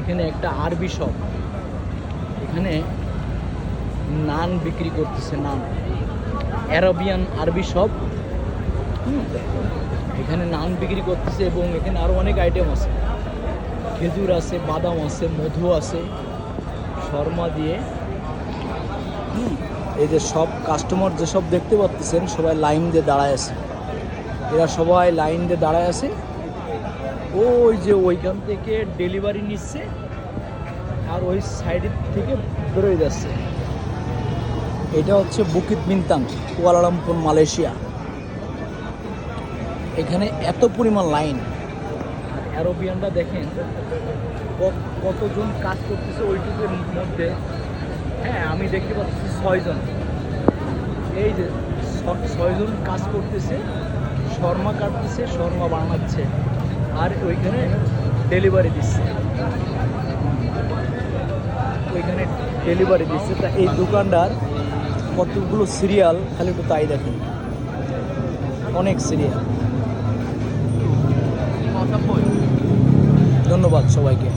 এখানে একটা আরবি শপ, এখানে নান বিক্রি করতেছে, নান, অ্যারাবিয়ান আরবি শপ। এখানে নান বিক্রি করতেছে এবং এখানে আরও অনেক আইটেম আছে, খেজুর আছে, বাদাম আছে, মধু আছে, শর্মা দিয়ে। এই যে সব কাস্টমার যেসব দেখতে পাচ্ছেন সবাই লাইন দিয়ে দাঁড়ায় আছে, এরা সবাই লাইন দিয়ে দাঁড়ায় আছে। ওই যে ওইখান থেকে ডেলিভারি নিচ্ছে আর ওই সাইডের থেকে বেরোয় যাচ্ছে। এটা হচ্ছে বুকিত বিনতাং, কুয়ালালামপুর, মালয়েশিয়া। এখানে এত পরিমাণ লাইন, আর অ্যারোবিয়ানরা দেখেন কতজন কাজ করতেছে ওইটুকুর মধ্যে। হ্যাঁ, আমি দেখতে পাচ্ছি 6 জন, এই যে 6 জন কাজ করতেছে, শর্মা কাটতেছে, শর্মা বানাচ্ছে আর ওইখানে ডেলিভারি দিচ্ছে, ওইখানে ডেলিভারি দিচ্ছে। তা এই দোকানটার কতগুলো সিরিয়াল খালি একটু তাই দেখেন, অনেক সিরিয়াল। ধন্যবাদ সবাইকে।